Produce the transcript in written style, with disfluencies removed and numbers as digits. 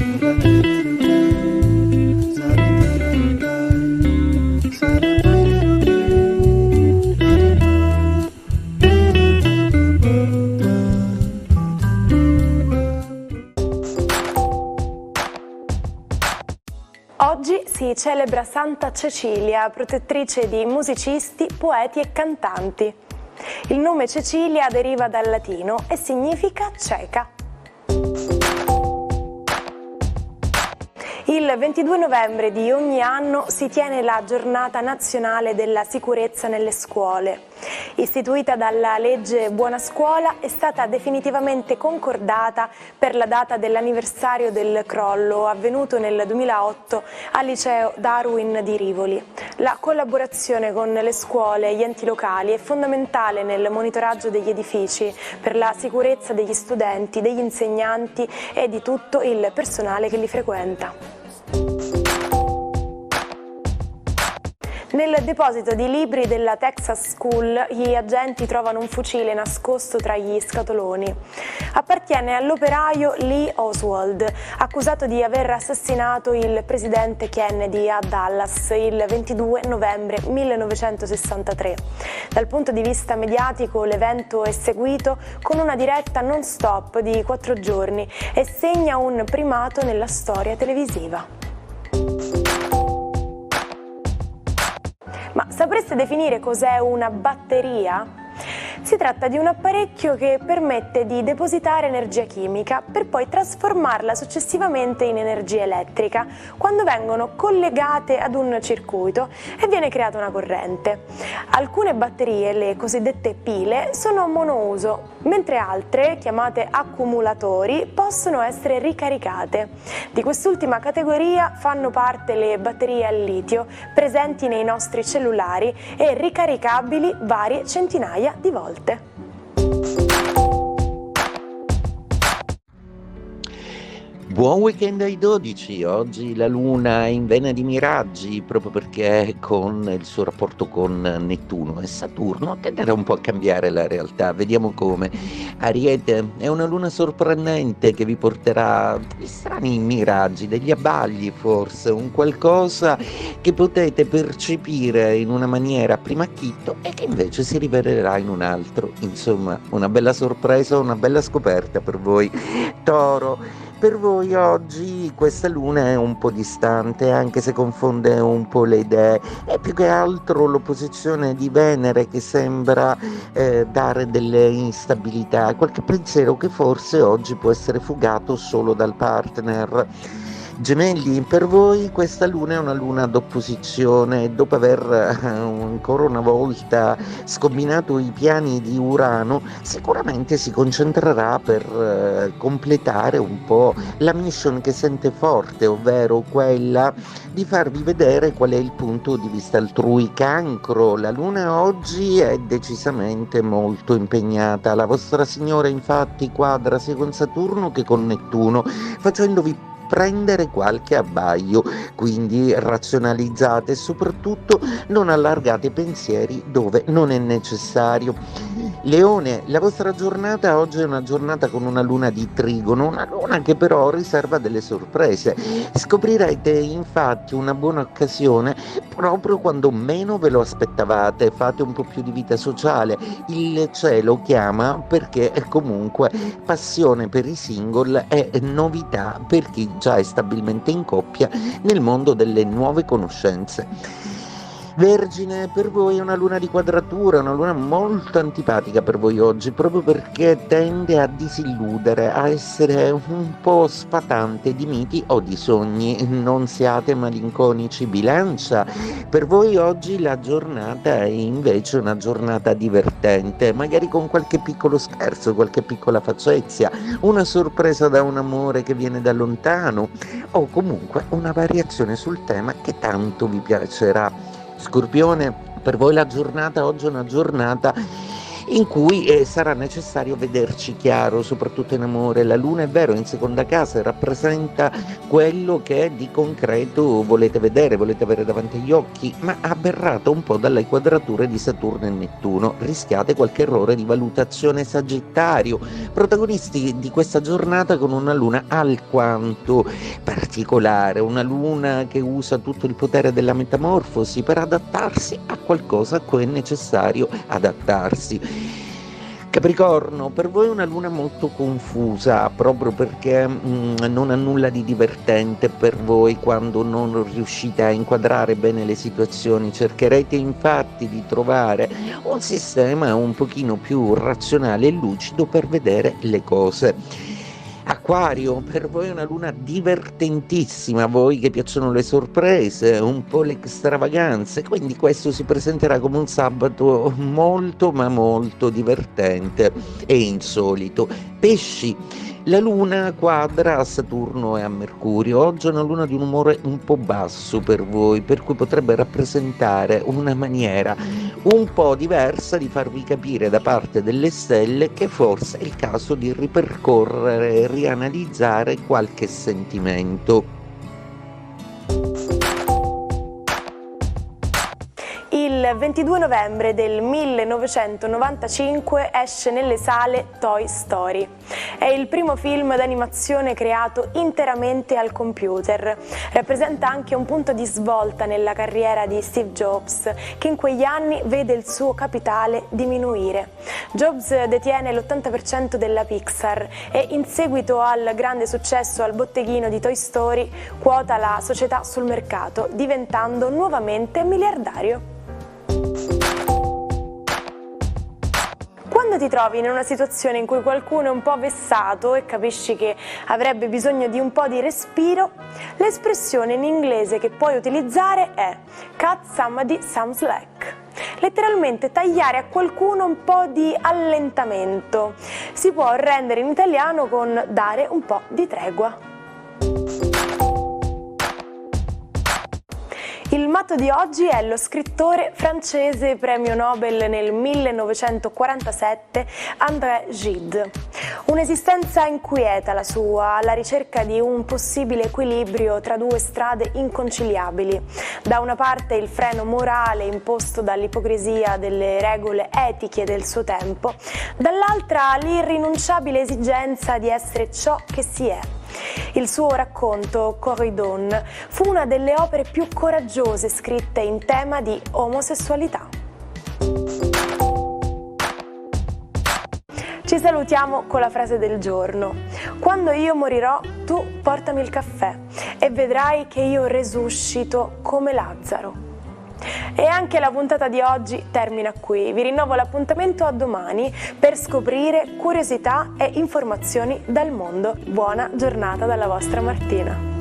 Oggi si celebra Santa Cecilia, protettrice di musicisti, poeti e cantanti. Il nome Cecilia deriva dal latino e significa cieca. Il 22 novembre di ogni anno si tiene la Giornata Nazionale della Sicurezza nelle Scuole. Istituita dalla legge Buona Scuola, è stata definitivamente concordata per la data dell'anniversario del crollo avvenuto nel 2008 al liceo Darwin di Rivoli. La collaborazione con le scuole e gli enti locali è fondamentale nel monitoraggio degli edifici per la sicurezza degli studenti, degli insegnanti e di tutto il personale che li frequenta. Nel deposito di libri della Texas School gli agenti trovano un fucile nascosto tra gli scatoloni. Appartiene all'operaio Lee Oswald, accusato di aver assassinato il presidente Kennedy a Dallas il 22 novembre 1963. Dal punto di vista mediatico l'evento è seguito con una diretta non stop di 4 giorni e segna un primato nella storia televisiva. Ma sapreste definire cos'è una batteria? Si tratta di un apparecchio che permette di depositare energia chimica per poi trasformarla successivamente in energia elettrica quando vengono collegate ad un circuito e viene creata una corrente. Alcune batterie, le cosiddette pile, sono monouso, mentre altre, chiamate accumulatori, possono essere ricaricate. Di quest'ultima categoria fanno parte le batterie al litio, presenti nei nostri cellulari e ricaricabili varie centinaia di volte. Buon weekend ai 12, oggi la luna è in vena di miraggi proprio perché con il suo rapporto con Nettuno e Saturno tenderà un po' a cambiare la realtà, vediamo come. Ariete, è una luna sorprendente che vi porterà degli strani miraggi, degli abbagli forse, un qualcosa che potete percepire in una maniera a prima acchito e che invece si rivelerà in un altro, insomma una bella sorpresa, una bella scoperta per voi. Toro, per voi oggi questa luna è un po' distante, anche se confonde un po' le idee, è più che altro l'opposizione di Venere che sembra dare delle instabilità, qualche pensiero che forse oggi può essere fugato solo dal partner. Gemelli, per voi questa luna è una luna d'opposizione, dopo aver ancora una volta scombinato i piani di Urano, sicuramente si concentrerà per completare un po' la mission che sente forte, ovvero quella di farvi vedere qual è il punto di vista altrui. Cancro, la luna oggi è decisamente molto impegnata, la vostra signora infatti quadra sia con Saturno che con Nettuno, facendovi prendere qualche abbaglio, quindi razionalizzate e soprattutto non allargate i pensieri dove non è necessario. Leone, la vostra giornata oggi è una giornata con una luna di trigono, una luna che però riserva delle sorprese. Scoprirete infatti una buona occasione proprio quando meno ve lo aspettavate, fate un po' più di vita sociale, il cielo chiama perché comunque passione per i single è novità per chi già è stabilmente in coppia nel mondo delle nuove conoscenze. Vergine, per voi è una luna di quadratura, una luna molto antipatica per voi oggi, proprio perché tende a disilludere, a essere un po' sfatante di miti o di sogni, non siate malinconici. Bilancia, per voi oggi la giornata è invece una giornata divertente, magari con qualche piccolo scherzo, qualche piccola faccezia, una sorpresa da un amore che viene da lontano o comunque una variazione sul tema che tanto vi piacerà. Scorpione, per voi la giornata oggi è una giornata in cui sarà necessario vederci chiaro, soprattutto in amore. La luna è vero, in seconda casa rappresenta quello che di concreto volete vedere, volete avere davanti agli occhi, ma aberrato un po' dalle quadrature di Saturno e Nettuno. Rischiate qualche errore di valutazione. Sagittario, protagonisti di questa giornata con una luna alquanto particolare, una luna che usa tutto il potere della metamorfosi per adattarsi a qualcosa a cui è necessario adattarsi. Capricorno, per voi è una luna molto confusa, proprio perché non ha nulla di divertente per voi quando non riuscite a inquadrare bene le situazioni. Cercherete infatti di trovare un sistema un pochino più razionale e lucido per vedere le cose. Acquario, per voi è una luna divertentissima, a voi che piacciono le sorprese, un po' le extravaganze, quindi questo si presenterà come un sabato molto ma molto divertente e insolito. Pesci, la luna quadra a Saturno e a Mercurio. Oggi è una luna di un umore un po' basso per voi, per cui potrebbe rappresentare una maniera un po' diversa di farvi capire da parte delle stelle che forse è il caso di ripercorrere e rianalizzare qualche sentimento. Il 22 novembre del 1995 esce nelle sale Toy Story. È il primo film d'animazione creato interamente al computer. Rappresenta anche un punto di svolta nella carriera di Steve Jobs, che in quegli anni vede il suo capitale diminuire. Jobs detiene l'80% della Pixar e in seguito al grande successo al botteghino di Toy Story quota la società sul mercato, diventando nuovamente miliardario. Quando ti trovi in una situazione in cui qualcuno è un po' vessato e capisci che avrebbe bisogno di un po' di respiro, l'espressione in inglese che puoi utilizzare è cut somebody some slack. Letteralmente tagliare a qualcuno un po' di allentamento. Si può rendere in italiano con dare un po' di tregua. Il matto di oggi è lo scrittore francese premio Nobel nel 1947 André Gide. Un'esistenza inquieta la sua, alla ricerca di un possibile equilibrio tra due strade inconciliabili. Da una parte il freno morale imposto dall'ipocrisia delle regole etiche del suo tempo, dall'altra l'irrinunciabile esigenza di essere ciò che si è. Il suo racconto, Corridon, fu una delle opere più coraggiose scritte in tema di omosessualità. Ci salutiamo con la frase del giorno. Quando io morirò, tu portami il caffè e vedrai che io resuscito come Lazzaro. E anche la puntata di oggi termina qui. Vi rinnovo l'appuntamento a domani per scoprire curiosità e informazioni dal mondo. Buona giornata dalla vostra Martina.